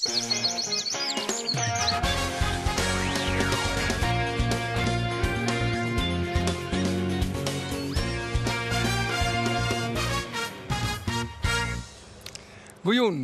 Goejoen,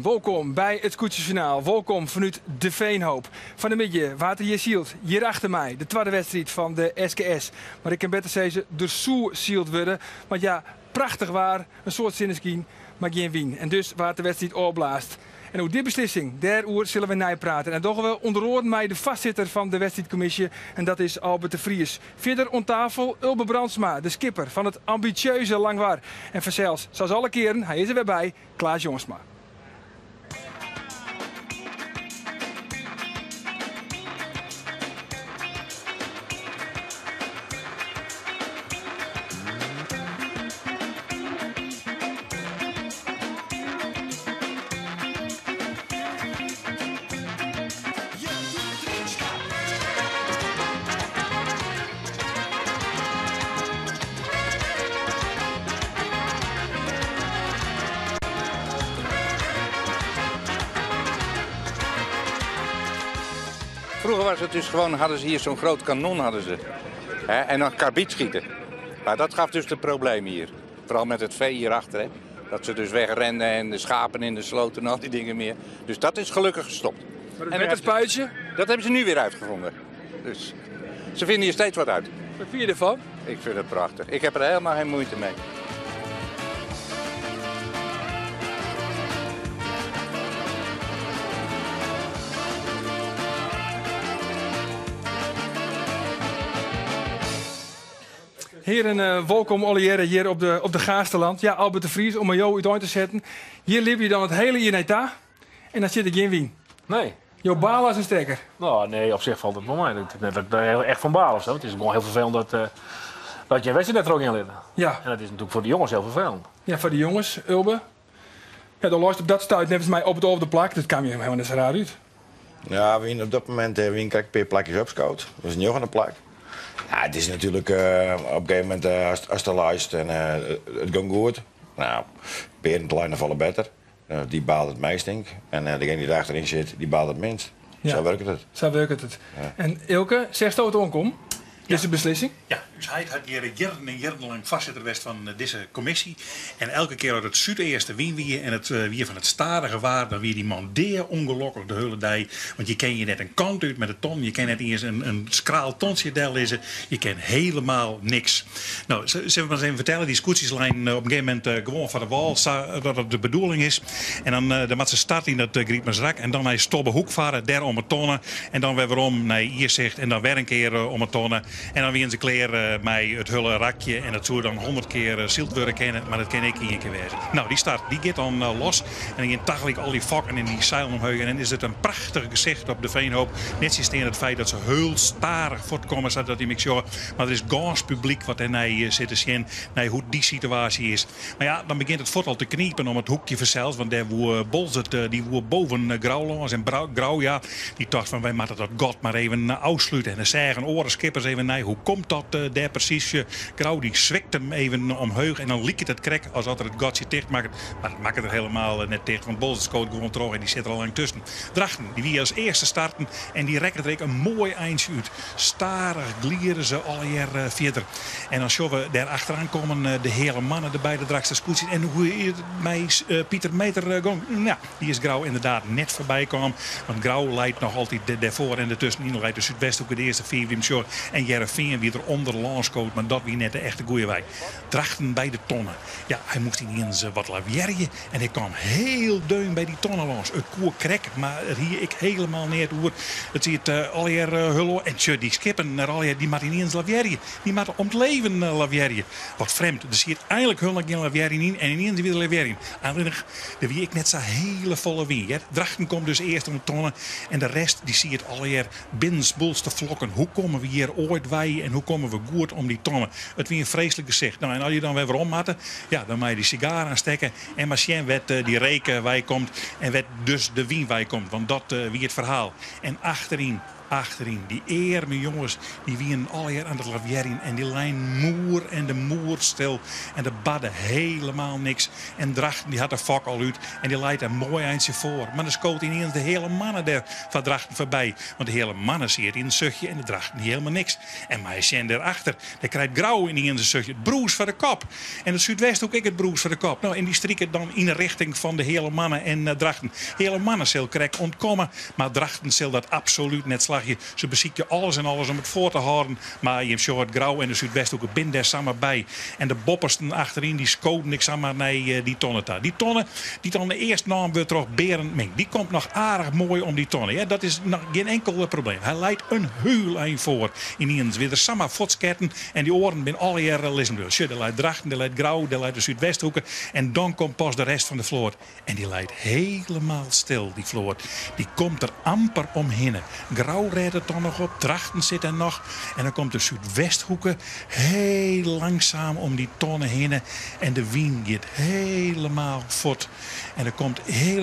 welkom bij het Koetjesjournaal. Welkom vanuit de Veenhoop. Van de middag, water je zielt. Hier achter mij, de tweede wedstrijd van de SKS. Maar ik kan beter zeggen, de Soer zielt worden. Want ja, prachtig waar, een soort zinneskien, maar geen wien. En dus waar de wedstrijd opblaast. En over die beslissing, daarover zullen we napraten. En dan gaan we onder mij de vastzitter van de wedstrijdcommissie. En dat is Albert de Vries. Verder om tafel Ulbe Brandsma, de skipper van het ambitieuze Langwaar. En vanzelfs, zoals alle keren, hij is er weer bij, Klaas Jongsma. Vroeger was het dus gewoon, hadden ze hier zo'n groot kanon hadden ze. En dan karbiet schieten. Maar dat gaf dus de problemen hier. Vooral met het vee hierachter. Hè. Dat ze dus wegrenden en de schapen in de sloot en al die dingen meer. Dus dat is gelukkig gestopt. En met het spuitje? Dat hebben ze nu weer uitgevonden. Dus ze vinden hier steeds wat uit. Wat vind je ervan? Ik vind het prachtig. Ik heb er helemaal geen moeite mee. Heren, welkom Ollière hier op de Gaasterland. Ja, Albert de Vries, om jou uit te zetten. Hier liep je dan het hele jaar net daar. En dan zit ik geen wien. Nee. Jouw baal als een stekker. Nou, nee, op zich valt het voor mij. Dat ik daar echt van baal of zo. Het is gewoon heel vervelend dat je een wedstrijd net er ook in ligt. Ja. En dat is natuurlijk voor de jongens heel vervelend. Ja, voor de jongens, Ulbe. Ja, dan luistert op dat stuit net als mij op het over de plak. Dat kwam je helemaal net zo raar uit. Ja, op dat moment krijg ik per plakjes opscout. Dat is een joch aan de plak. Ja, het is natuurlijk op een gegeven moment als het luistert en het gaat goed. Nou, Peren de lijnen vallen beter. Die baalt het meest, denk ik. En degene die achterin zit, die baalt het minst. Ja. Zo werkt het. Zo werkt het. Ja. En Ilke, zegt het onkom? Deze beslissing? Ja, dus hij had hier jaren en jaren lang voorzitter geweest van deze commissie. En elke keer uit het zuideerste wien wie en het wie van het stadige waar, dan wie die man deer ongelukkig de hele dag. Want je kan je net een kant uit met een ton, je kan net eens een skraal tonsje deel lezen, je kan helemaal niks. Nou, zullen we maar eens even vertellen, die scootjeslijn op een gegeven moment gewoon van de wal, dat het de bedoeling is. En dan moet ze starten in dat griep maar strak en dan hij stobbe hoek varen, daar om het tonnen. En dan weer om naar hier zegt en dan weer een keer om het tonnen. En dan weer ze kleren mij het hulle rakje en dat zou dan 100 keer zielt worden kennen, maar dat ken ik hier een keer wezen. Nou, die start, die gaat dan los en dan tachel ik al die vakken en die zeilen omhoog en dan is het een prachtig gezicht op de Veenhoop. Net zoals het feit dat ze heel starig voortkomen, zodat die mix jongen. Maar er is gans publiek wat er naar zit te zien, naar hoe die situatie is. Maar ja, dan begint het voet al te kniepen om het hoekje verzels, want daar woer Bolzert, die woer boven Grauwlands en Grauw, ja, die dacht van wij moeten dat god maar even afsluiten en dan zeggen oren skippers even nee, hoe komt dat daar precies? Grauw die zwikt hem even omhoog en dan liekt het krek als dat er het gatje dicht maakt. Maar dat maakt het er helemaal net dicht, want Bolzert scoort gewoon terug en die zit er al lang tussen. Drachten, die wie als eerste starten en die rekken er een mooi eindje uit. Starig glieren ze al hier verder. En als we daar achteraan komen, de hele mannen erbij, de dragste scootjes. En hoe je mij Pieter Meter ging, nou, die is Grauw inderdaad net voorbij kwam. Want Grauw leidt nog altijd daarvoor en ertussenin leidt de Zuidwesthoek de eerste 4 wim short. En Jereveen wie er onder landscoot, maar dat wie net de echte goeie wij. Drachten bij de tonnen. Ja, hij moest ineens wat lavierje en hij kwam heel deun bij die tonnen langs. Het koer krek, maar hier ik helemaal neer hoe het ziet alweer hullo en tje, die skippen naar alweer die maar ineens lavierje. Die maar om het leven lavierje. Wat vreemd. Er zit eigenlijk hulp geen lavierje in en ineens weer lavierje. Alleen de wie ik net zo hele volle wie. Drachten komt dus eerst om de tonnen en de rest die zie het alweer binnensboels te vlokken. Hoe komen we hier ooit wij en hoe komen we goed om die tonnen? Het weer een vreselijk gezicht. Nou, en als je dan weer om had, ja, dan moet je die sigaar aansteken en machine werd die reken wij komt en werd dus de wien wij komt. Want dat wie het verhaal. En achterin achterin. Die eerme jongens, die wienen alweer aan het lavierin. En die lijn moer en de moer stil. En de badden helemaal niks. En Drachten, die had de fok al uit. En die leidt er mooi eindje voor. Maar dan scoot ineens de hele mannen der van Drachten voorbij. Want de hele mannen zit in een zuchtje en de Drachten die helemaal niks. En mij zijn daarachter. Daar krijgt Grauw in een zuchtje. Het broers van de kop. En het Zuidwest ook ik het broers van de kop. Nou, en die strikken dan in de richting van de hele mannen en Drachten. Hele mannen zal correct ontkomen. Maar Drachten zal dat absoluut net slagje. Ze bezieken alles en alles om het voor te houden. Maar je hebt zo het Grauw en de Zuidwest ook binnen daar samen bij. En de boppersten achterin die scoten ik samen naar die tonnen daar. Die tonnen, die dan de eerste naam weer terug Berend Mink. Die komt nog aardig mooi om die tonnen. Ja, dat is nog geen enkel probleem. Hij leidt een heel eind voor. Ineens weer de samen voetsketten. En die oren zijn alle jaren lism. De leidt Drachten, de leidt Grauw, de leidt de Zuidwesthoeken. En dan komt pas de rest van de vloot. En die leidt helemaal stil, die vloot. Die komt er amper omheen. Grauw redt het dan nog op. Drachten zit er nog. En dan komt de Zuidwesthoeken heel langzaam om die tonnen heen. En de wien gaat helemaal fort. En er komt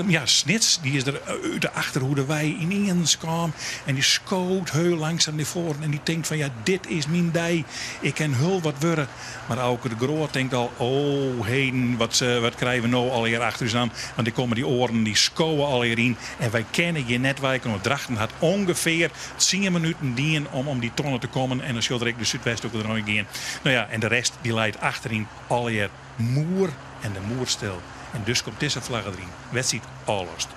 ja, Snits, die is er uit de achterhoede wij ineens kwam. En die scoot heel langzaam naar voren. En die denkt van, ja, dit is mijn dij. Ik kan heel wat worden. Maar ook de Groot denkt al, oh, heden, wat krijgen we nou alweer achter ons aan? Want die komen die oren, die scowen alweer in. En wij kennen je net, wij kunnen Drachten had ongeveer 10 minuten dienen om die tonnen te komen. En dan zult ik de Zuidwest ook er nog gaan. Nou ja, en de rest die leidt achterin alweer moer en de moer stil. En dus komt deze vlag erin. Wedstrijd allost.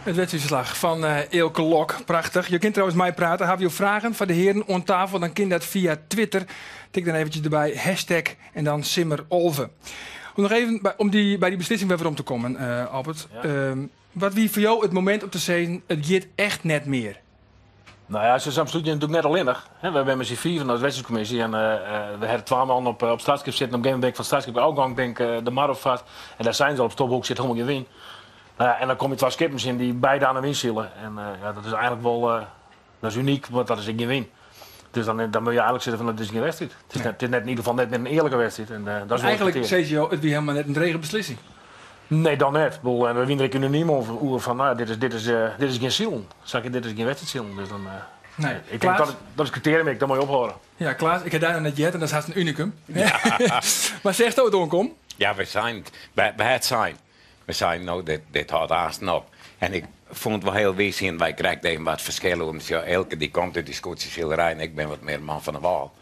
Het wedstrijdverslag van Eelke Lok. Prachtig. Je kunt trouwens mij praten. Heb je vragen van de heren aan tafel? Dan kun je dat via Twitter. Tik dan eventjes erbij. Hashtag en dan Simmerolve. Om nog even bij die beslissing weer om te komen, Albert. Ja. Wat wie voor jou het moment op te zeggen, het gaat echt net meer? Nou ja, ze zijn absoluut natuurlijk net alleenig. We hebben met z'n 4 van de wedstrijdcommissie en we hebben 2 man op startskip zitten. Op een gegeven moment van startskip uitgang denk de mar op vast. En daar zijn ze al op stophoek zit helemaal geen win. En dan kom je 2 skippers in die beide aan de win zielen. En ja, dat is eigenlijk wel dat is uniek, want dat is geen win. Dus dan moet je eigenlijk zitten van dat is geen wedstrijd. Het is net in ieder geval net een eerlijke wedstrijd. En, dat is eigenlijk CCO, het wie helemaal net een rege beslissing. Nee, dan net. En we winnen er unaniem over van, nou, dit is geen ziel. Dit is geen wedstrijd. Dus dan, nee. Ik denk dat is criterium, ik dat moet je ophouden. Ja, Klaas, ik heb daar nog net jet en dat is haast een unicum. Ja. Maar zeg het ook, Kom. Ja, we zijn nou, dit houdt haast op. En ik vond het wel heel wees in, wij krijgen even wat verschillen. Omdat ja, Elke die komt uit die Schotse schilderij en ik ben wat meer man van de wal.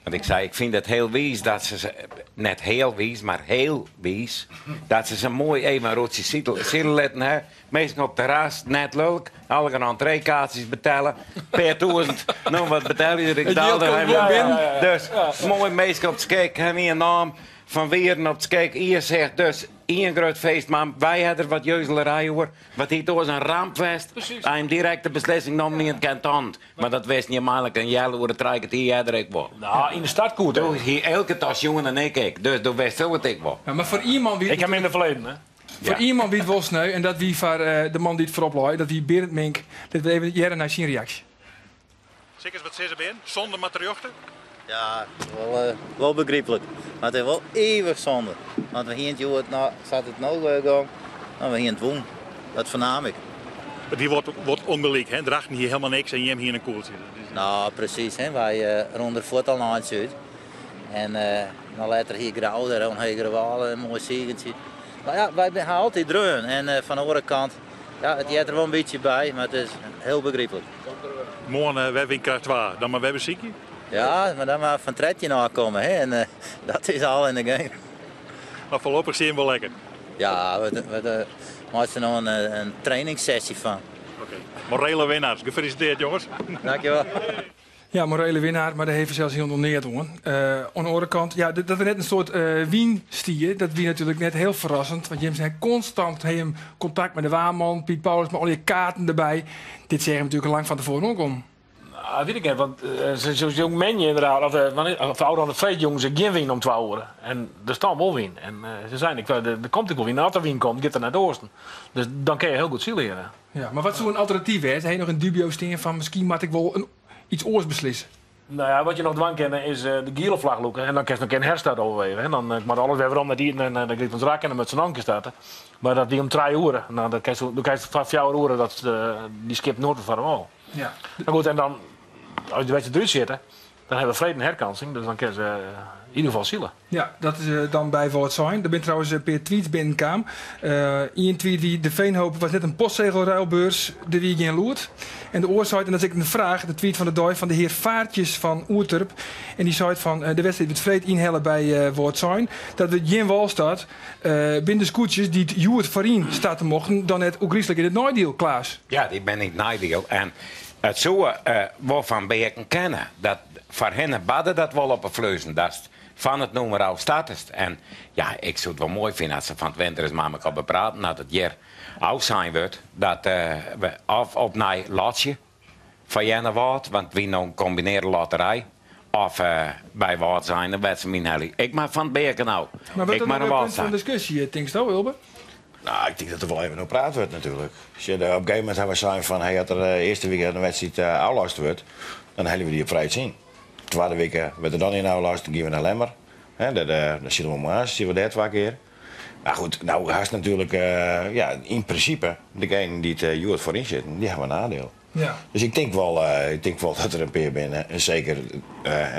Want ik zei, ik vind het heel wies dat ze, net heel wies, maar heel wies, dat ze mooi even een roodje zitten laten hebben. Meestal op terras, net leuk, alle gaan entreekaartjes betalen, per 1000, nou wat betel je er? Ik betaalde Dus mooi meestal op het kijk, hebben we een naam van Wieren op het kijk. Hier zegt dus, een groot feest, maar wij hadden er wat jeuzelerij over. Wat hier toch is een rampfest. Hij een directe beslissing nam niet in het kant. Maar dat wist niet makkelijk en jij hoe het rijdt hier had ik wel. Nou, in de startkoers. Dus hier elke tas jongen en ik. Dus dat wist zo het ik wel. Ja, maar voor iemand wie ik heb hem in het verleden, hè? Voor iemand wie het wel sneu en dat wie voor de man die het voorop looit, dat wie Berend Mink, dit we even jaren naar zijn reactie. Zeker wat ze ben, zonder materiochten? Ja, wel begrijpelijk. Maar het is wel eeuwig zonde. Want we hier zat het nou gaan, en we hier het woon. Dat vernam ik. Die wordt ongelijk, hè? Drachten hier helemaal niks en je hebt hier een koel zitten. Dus... Nou, precies. Hè? Wij ronden voet al naar het zuid. En dan later hier Grauw, daar een hegere wal, een mooi zegentje. Maar ja, wij gaan altijd dreun. En van de andere kant, ja, het jat er wel een beetje bij, maar het is heel begrijpelijk. Morgen we hebben in kracht 2, dan maar we hebben ziekje. Ja, maar dan maar van Tredje nakomen, hè? En dat is al in de game. Maar voorlopig zien we wel lekker. Ja, we maken er nog een trainingssessie van. Oké. Morele winnaars, gefeliciteerd jongens. Dankjewel. Ja, morele winnaar, maar dat heeft zelfs heel neer doen. Aan de andere kant, ja, dat we net een soort wien stieren, dat wie natuurlijk net heel verrassend. Want je hebt constant contact met de waarman, Piet Paulus, met al je kaarten erbij. Dit zeggen we natuurlijk al lang van tevoren ook om. Nou, weet ik niet, want zo'n jong mens inderdaad, of ouder dan de feest jongens, ze geen win om 2 uur. En er staan wel win. En ze zijn, er komt ik wel win, als er win komt, gaat er naar het oosten. Dus dan kun je heel goed ziel leren. Ja, maar wat zo'n alternatief is, heb je nog een dubio steen van misschien moet ik wel iets oors beslissen? Nou ja, wat je nog dwang kennen is de gele vlag loeken. En dan kun je nog een herstart overwegen. En dan moet alles weer om naar die en dan krijgt ons raak en met zijn anker starten. Maar dat die om 3 uur, nou, dan krijg je van 4 uur dat die skip nooit van hem al. Ja. Maar goed, en dan, als de wedstrijd eruit zitten, dan hebben we vrede en herkansing. Dus dan kunnen ze in ieder geval zielen. Ja, dat is dan bij wat zijn. Er bent trouwens per tweets binnenkam. Eén tweet wie de Veenhoop was net een postzegelruilbeurs de wie geen loert. En de oorzaak, en dat is ik een vraag, de tweet van de dag van de heer Vaartjes van Oerturp. En die zei van de wedstrijd met vreed inhellen bij wat zijn. Dat we geen wal staat binnen scootjes die het Joert Farien staat te mochten dan het ook griezelig in het Nooideel, Klaas. Ja, die ben ik nadeel. En het zou waarvan ben ik kennen. Dat voor hen badden dat wel op een vleuzen. Dat is van het nummer al status. En ja, ik zou het wel mooi vinden als ze van het winter eens met elkaar bepraten. Dat het hier oud zijn wordt. Dat we of op naar Lotje van Jenne Woord. Want we nou een combineerde loterij. Of bij Woord zijn, dan werd ze mijn helly. Ik maar van het Beken nou. Maar wat ik is maar een een punt van discussie, denkst je, Wilber? Nou, ik denk dat er wel even over praat wordt natuurlijk. Als je op een gegeven moment hebben we zijn van, hey, als er eerste week een wedstrijd afgelast wordt, dan hellen we die op vrijheid zien. Tweede week werd er dan in afgelast, dan gaan we naar Lemmer. Dan zien we maar, zien we daar 2 keer. Maar goed, nou haast natuurlijk, ja, in principe, degene die het Joert voorin zitten, die hebben een nadeel. Ja. Dus ik denk wel dat er een peer binnen. En zeker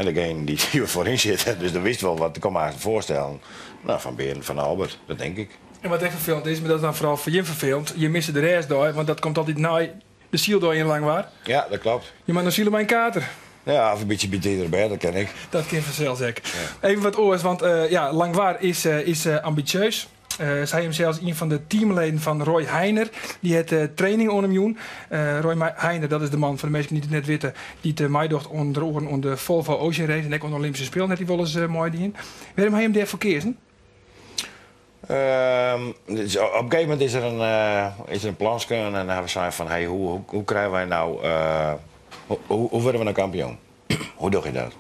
degene die hier voorin zit. Dus dan wist wel wat ik kan me voorstellen. Nou, van Beren, van Albert, dat denk ik. En wat echt vervelend is, maar dat is dan vooral voor je vervelend. Je mist de rest door, want dat komt altijd na de ziel door in lang waar. Ja, dat klopt. Je mag nog zielen mijn kater. Ja, of een beetje erbij, dat ken ik. Dat kan vanzelf zeker. Ja. Even wat oors, want ja, Langwaar is ambitieus. Zij hem zelfs een van de teamleden van Roy Heiner. Die het training onder hem Roy Heiner, dat is de man van de mensen die het net weten. Die het mij docht onder de Volvo Ocean Race. En ik onder Olympische Spelen net die wel eens mooi die. Waarom hij hem daarvoor kiezen? Dus op een gegeven moment is er een plan en dan hebben we gezegd van hey, hoe krijgen wij nou, hoe worden we nou kampioen? Hoe doe je dat?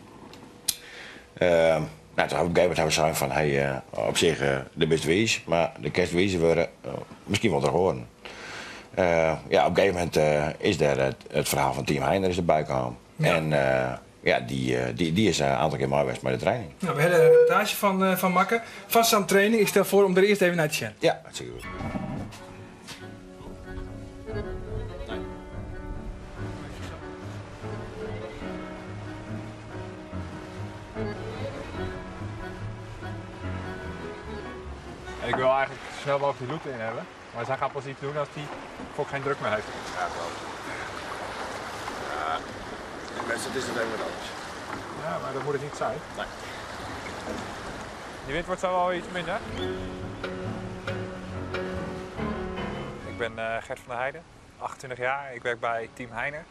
Nou, toen op een gegeven moment hebben we gezegd van hey, op zich de best wees, maar de kerstwezen worden misschien wel te horen. Ja, op een gegeven moment is daar het verhaal van Team Heiner is erbij gekomen. Ja. En ja, die is een aantal keer mooi geweest bij de training. Nou, we hebben een reportage van Makke. Vast aan training. Ik stel voor om er eerst even naar te zien. Ja, dat zeker goed. Ik wil eigenlijk zo snel mogelijk die route in hebben. Maar zij gaat pas iets doen als hij geen druk meer heeft. Ja, klopt. Ja, in wedstrijd is het even wat anders. Ja, maar dat moet het niet zijn. Nee. Die wind wordt zo wel iets minder. Ik ben Gert van der Heijden, 28 jaar. Ik werk bij Team Heiner.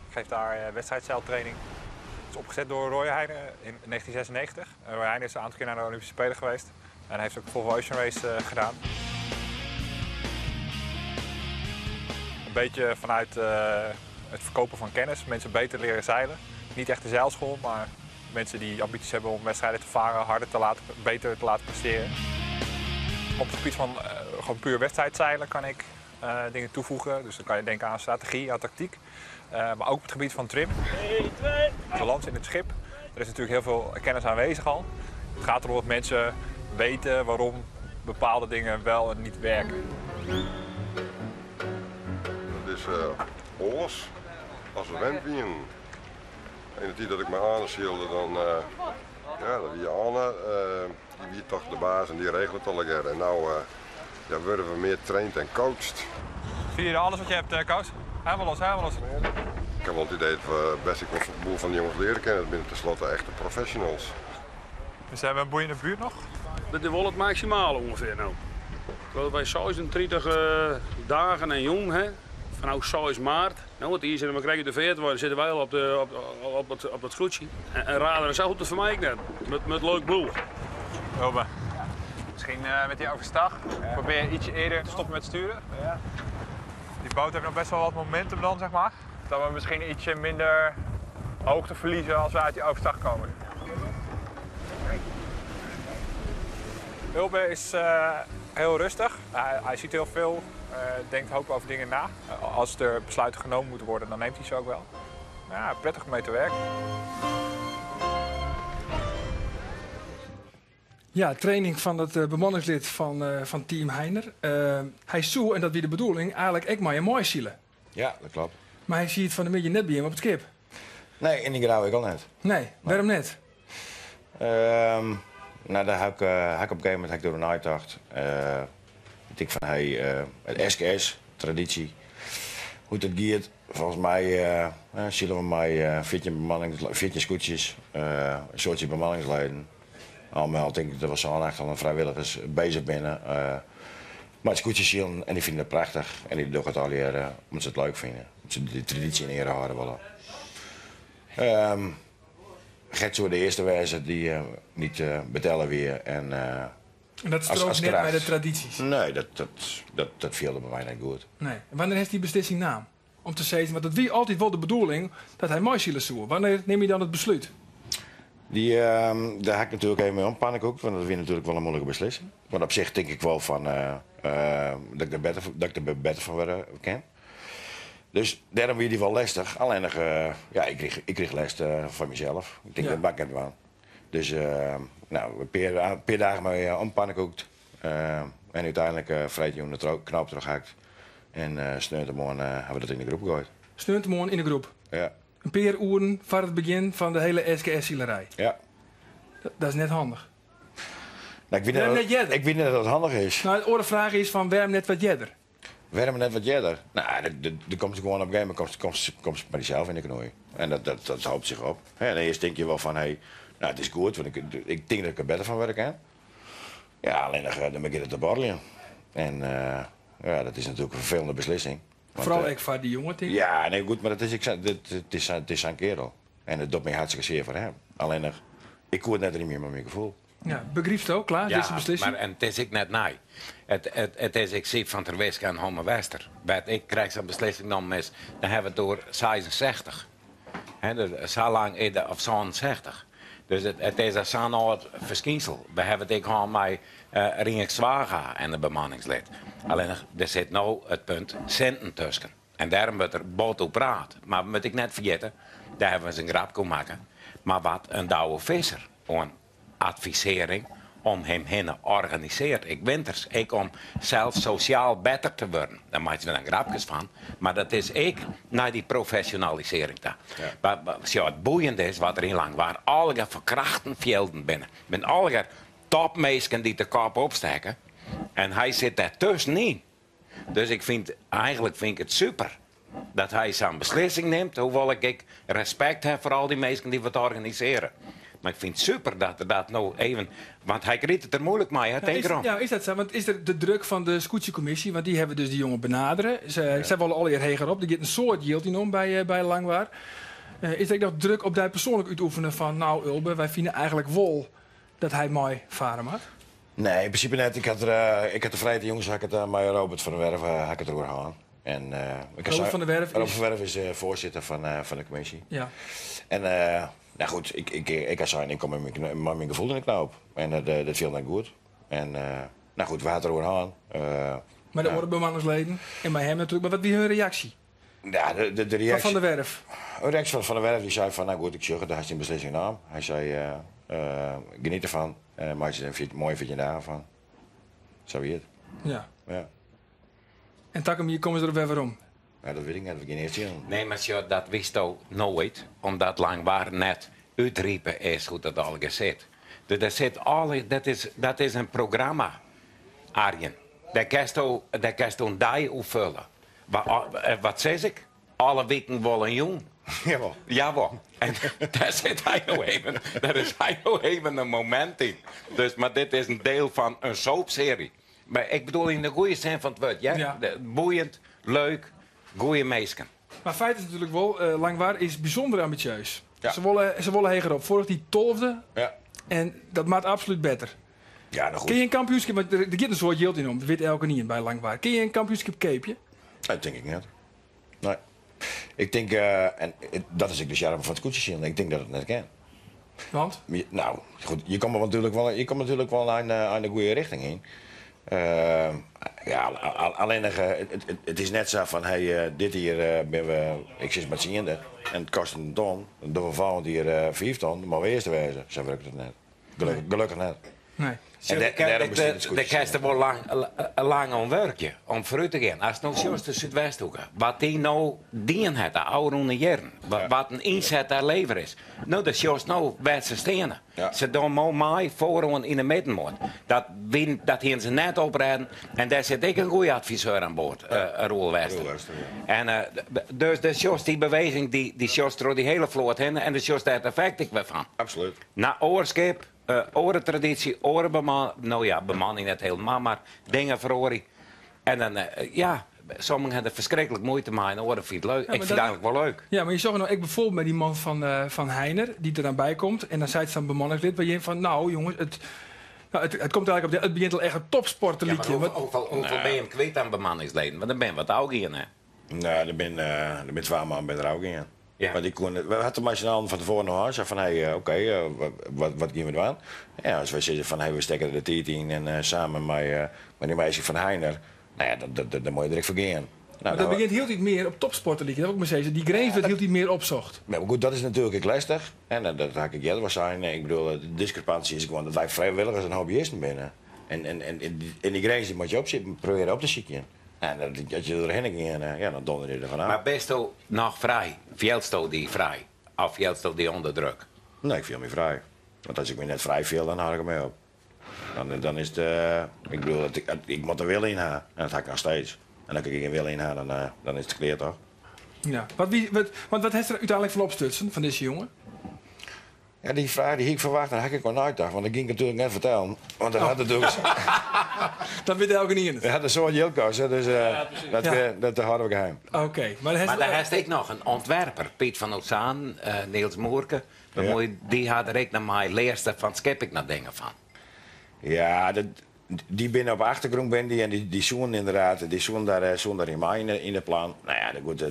Ik geef daar wedstrijdzeiltraining. Het is opgezet door Roy Heiner in 1996. Roy Heiner is een aantal keer naar de Olympische Spelen geweest. En heeft ook de Volvo Ocean Race gedaan. Een beetje vanuit het verkopen van kennis. Mensen beter leren zeilen. Niet echt de zeilschool, maar mensen die ambities hebben om wedstrijden te varen, beter te laten presteren. Op het gebied van gewoon puur wedstrijdzeilen kan ik dingen toevoegen. Dus dan kan je denken aan strategie, aan tactiek. Maar ook op het gebied van trim. 1, 2. Balans in het schip. Er is natuurlijk heel veel kennis aanwezig al. Het gaat erom dat mensen weten waarom bepaalde dingen wel en niet werken. Dat is alles als we wend winnen. En de tijd dat ik me aanschielde, dan ja, dat wie Anne, die wie toch de baas en die regelt het al lekker. En nou ja, worden we meer traind en coacht. Zie je alles wat je hebt, Koos? Helemaal los, helemaal los. Ik heb wel het idee dat we best ik een boel van de jongens leren kennen. Het zijn tenslotte echte professionals. Dus hebben we een boeiende buurt nog? Dat is wel het maximale ongeveer nou. Ik geloof wij 36 dagen en jong, hè? Vanaf 6 maart. Nou, want hier zitten we krijgen de 40 worden, zitten wij al op het slootje. En raden is ook te vermijden met leuk bloed. Wilbe. Misschien met die overstag. Probeer je ietsje eerder te stoppen met sturen. Ja. Die boot heeft nog best wel wat momentum dan, zeg maar. Dat we misschien ietsje minder hoogte verliezen als we uit die overstag komen. Wilbe is heel rustig. Hij ziet heel veel, denkt hoop over dingen na. Als er besluiten genomen moeten worden, dan neemt hij ze ook wel. Ja, prettig om mee te werken. Ja, training van het bemanningslid van Team Heiner. Hij zou, en dat wie de bedoeling, eigenlijk ook maar een mooi zielen. Ja, dat klopt. Maar hij ziet van de midden net bij hem op het skip. Nee, in die grauw ik al net. Nee, waarom net? Nou, daar heb ik op een gegeven moment door een uitdacht. Ik denk van, het SKS, traditie, hoe het gaat. Volgens mij zullen we mij 14 scootjes, een soortje bemanningsleden. Allemaal denk ik dat we zo'n aantal vrijwilligers bezig binnen. Maar het scootjes zien en die vinden het prachtig. En die doen het al omdat ze het leuk vinden. Omdat ze die traditie in ere houden willen. Gert zo de eerste wijze die niet betellen weer. En dat strookt net bij de tradities? Nee, dat viel er bij mij niet goed. Nee. En wanneer heeft die beslissing naam? Om te zeggen, want het wie altijd wel de bedoeling dat hij mooi zielen zoekt. Wanneer neem je dan het besluit? Daar heb ik natuurlijk even mee om, pannenkoek. Want dat is natuurlijk wel een moeilijke beslissing. Maar op zich denk ik wel van, dat ik er beter van ken. Dus daarom weer die wel lastig. Alleen nog, ik kreeg les van mezelf. Ik denk dat bak het wel. Dus een paar dagen mee ompannenkoekt. En uiteindelijk vrijdag de knoop teruggehakt. En sneutermorgen hebben we dat in de groep gegooid. Sneutermorgen in de groep? Ja. Een paar uren van het begin van de hele SKS-zielerij? Ja. Dat is net handig. Nou, ik weet niet dat het handig is. Nou, de andere vraag is van waarom net wat jedder? Waarom net wat jedder? Nou, er komt gewoon op een gegeven moment komt bij jezelf in de knooi. En dat hoopt zich op. En eerst denk je wel van, nou het is goed, want ik denk dat ik er beter van werk kan. Ja, alleen dan begint het te borrelen. En dat is natuurlijk een vervelende beslissing. Want, vooral ik voor die jongen, denk ik. Ja, nee, goed, maar het is zijn kerel. En het doet mij hartstikke zeer voor hem. Alleen ik koer net niet meer met mijn gevoel. Ja, begrijpt het ook, klaar, deze beslissing? Maar en het is ik net nee. Het is ik zie van Terweesk en Homme Wester. Ik krijg zo'n beslissing dan mis, dan hebben we het door 66. Zo lang is het of 67. Dus het is zo'n oud verschijnsel. We hebben het ook al met Rinnik Zwaga en de bemanningslid. Alleen er zit nou het punt centen tussen. En daarom wordt er boot op praat. Maar moet ik net vergeten, daar hebben we eens een grap kunnen maken. Maar wat een Douwe Visser, een advisering om hem heen organiseert. Ik winters, ik om zelf sociaal beter te worden. Daar maak je dan grapjes van. Maar dat is ik naar die professionalisering daar. Ja. Het boeiende is wat er in lang waren. Alle verkrachten velden binnen. Met alle topmeesken die de kop opsteken. En hij zit daar tussenin. Dus eigenlijk vind ik het super dat hij zo'n beslissing neemt. Hoewel ik respect heb voor al die mensen die wat organiseren. Maar ik vind het super dat er dat nou even... Want hij kreeg het er moeilijk mee, hè, tegen is dat zo? Want is er de druk van de scootjecommissie? Want die hebben dus die jongen benaderen. Ze willen al hier heger op. Er gaat een soort yield in om bij Langwaar. Is er nog druk op die persoonlijk uitoefenen van... Nou, Ulbe, wij vinden eigenlijk wel dat hij mooi varen mag? Nee, in principe net. Ik had de vrijheid, jongens, had ik het met Robert van der Werf had ik het erover gehad. En, Robert van der Werf is voorzitter van de commissie. Ja. En nou goed, ik kom met mijn gevoel in de knoop. En dat viel net goed. En nou goed, we hadden erover gehad. Maar de andere bemanningsleden en bij hem natuurlijk. Maar wat was hun reactie? Ja, de reactie van der Werf. Een reactie van der Werf die zei van, nou goed, ik zeg het, daar is een beslissing aan. Hij zei, geniet ervan. Maak je er een mooi 14 dagen van. Zo weer het. Ja. Ja. En Takkum, hier komen ze erop weer waarom? Ja, dat weet ik net, dat ik niet eerst zien. Nee, maar dat wist ook nooit, omdat Langwaar net uitriepen is hoe dat al zit. Dus dat is een programma, Arjen. Daar kan je een dag opvullen. Wat zeg ik? Alle weken wel een jong. Jawel. Jawel. En daar zit hij nou even. Daar is hij nou even een moment in. Dus, maar dit is een deel van een soapserie. Maar ik bedoel in de goede zin van het woord. Ja? Boeiend, leuk, goede meisken. Maar feit is natuurlijk wel, Langwaar is bijzonder ambitieus. Ja. Ze willen heger op. Vorig die 12e. Ja. En dat maakt absoluut beter. Ja, nou goed. Kun je een kampioenschap, want er gaat een soort yield in om. Dat weet elke niet bij Langwaar. Kun je een kampioenschap keepje? Dat denk ik niet. Nee. Ik denk, en dat is ik de charme van het koetsjesje. Ik denk dat het net kan. Want? Nou, goed, je komt natuurlijk wel aan de goede richting in. Ja, alleen het is net zo van, hey, dit hier ben we, ik zit met z'n en het kost een ton. Dan doen we volgend hier 5 ton, dan mogen we eerst wezen. Zo werkt het net. Gelukkig net. Nee. Daar kan je wel lang aan werken, om vooruit te gaan. Als het nou zoals de Zuidwesthoeken, wat die nou dien heeft, de oude jaren, wat een inzet daar lever is. Nou, dat is juist nou waar ze stenen. Ja. Ze doen maar mij voor in de midden moet. Dat gaan ze net oprijden en daar zit ik een goede adviseur aan boord, Roel Wester. En dus dat is juist die beweging, die juist door die hele vloot heen en dat is juist daar het effect ik weer van. Absoluut. Na oorskip. Oren traditie, oren bemanning, nou ja, bemanning net helemaal, maar dingen verhoren. En dan, sommigen hebben verschrikkelijk moeite mee en oren vind het leuk. Ik vind het eigenlijk wel leuk. Ja, maar je zag nou, ik bijvoorbeeld met die man van Heiner, die er dan bij komt. En dan zei het dan bemanningslid bij je van, nou jongens, het komt eigenlijk het begint al echt een topsporterliedje. Ja, hoeveel ben je hem kwijt aan bemanningsleden? Want dan ben je wat oud in, hè? Nou, er ben 2 man bij er ook in. Ja. Maar we hadden de machinaal van tevoren nog aan. Zei van, wat gaan we doen? Ja, als wij zeggen van, we steken er de 10 en samen met die meisje van Heiner. Nou ja, dat moet je direct vergeten. Maar dat begint heel iets meer op topsporterliedje. Dat heb ik maar zeggen. Die Greven heel iets meer opzocht. Maar goed, dat is natuurlijk lastig. En dat had ik eerder wel zijn. Ik bedoel, de discrepantie is gewoon dat wij vrijwilligers en hobbyisten binnen. En die grenzen moet je proberen op te zoeken. En dat je erheen ging, dan donder je er vanaf. Maar best wel nog vrij? Veelsto die vrij? Of veelsto die onder druk? Nee, ik viel me vrij. Want als ik me net vrij viel, dan hou ik hem mee op. Dan is het... ik bedoel, ik moet er wil in hebben. En dat heb ik nog steeds. En als ik geen wil in heb, dan is het clear toch? Ja. Wat heeft er uiteindelijk van opstutsen van deze jongen? Ja, die vraag die ik verwacht, daar had ik wel nooit gedacht. Want dat ging ik natuurlijk net vertellen. Want dat had natuurlijk... Dan weet elke niet in het. Dat had een soort Jilko's, dus dat houden we geheim. Oké. Maar daar is ook nog een ontwerper, Piet van Oostzaan, Niels Moerke. Die had er ook naar mij leerste van skip ik naar dingen van. Ja, die binnen op achtergrond ben die en die zoen inderdaad, die zoen daar in mij in de plan. Nou ja, goed,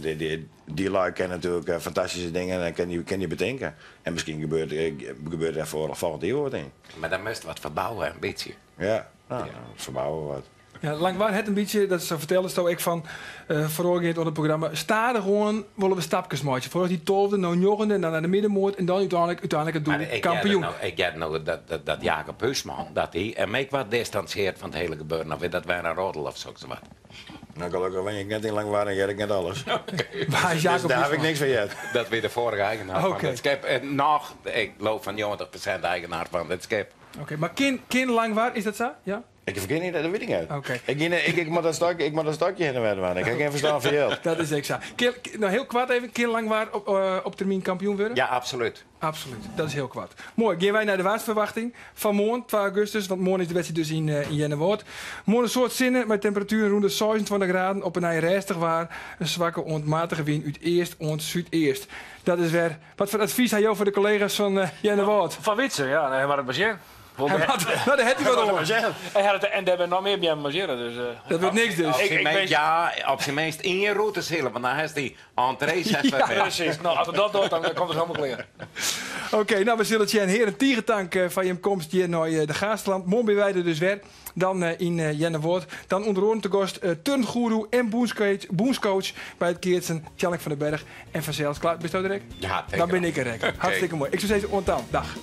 die lui kennen natuurlijk fantastische dingen en kan die bedenken. En misschien gebeurt er volgend jaar wat in. Maar dan moest wat verbouwen, een beetje. Ja, verbouwen wat. Ja, lang waar het een beetje, dat ze vertellen zo ik van voororgeerd onder het programma, stadig gewoon willen we stapjes maken. Vooral die 12e, nou 9e, dan naar de middenmoot en dan uiteindelijk het doel kampioen. Ik heb nou dat Jacob Huisman, dat hij en mij wat distancieert van het hele gebeuren. Nou, dat wij een roddel of zo wat. Nou, gelukkig ben ik net in lang waar en jij ik net alles. Waar is Jacob daar heb ik niks van je. Dat weer de vorige eigenaar van het schip. En nog, ik loop van 90% eigenaar van het schip. Oké, maar kind lang waar, is dat zo? Ja? Ik vergeet niet, dat weet ik niet. Oké. Ik moet dat stokje in de man. Ik heb geen verstand van jou. Dat is exact. Nou, heel kwart even, kind lang waar op termijn kampioen worden? Ja, absoluut. Absoluut, dat is heel kwart. Mooi, gaan wij naar de waarsverwachting van morgen, 2 augustus, want morgen is de wedstrijd dus in Jennewoord. Morgen een soort zinnen met temperatuur rond de 26 graden op een rijstig waar. Een zwakke ontmatige wind uit eerst en zuideerst. Dat is weer. Wat voor advies had je voor de collega's van Jennewoord? Van Witsen, ja, nee, maar het basje. Nou, daar heb je wat over. En daar ben nog meer bij hem baseren, dus... Dat wordt niks dus. Ja, op zijn minst in je route zullen, want dan heeft die entrees even ja, precies. Nou, als we dat doen, dan komt het helemaal klaar. Oké, nou we zullen het je een heer een tierentank van je komst hier naar de Gaasland. Morgen ben wij er dus weer. Dan in Jennewoord. Dan onder andere te gast turngoeroe en boenscoach bij het Keertsen, Tjallik van den Berg en vanzelfs klaar. Ben je direct? Ja, dan ben ik er. Hartstikke mooi. Ik zou zeggen, ontaan. Dag.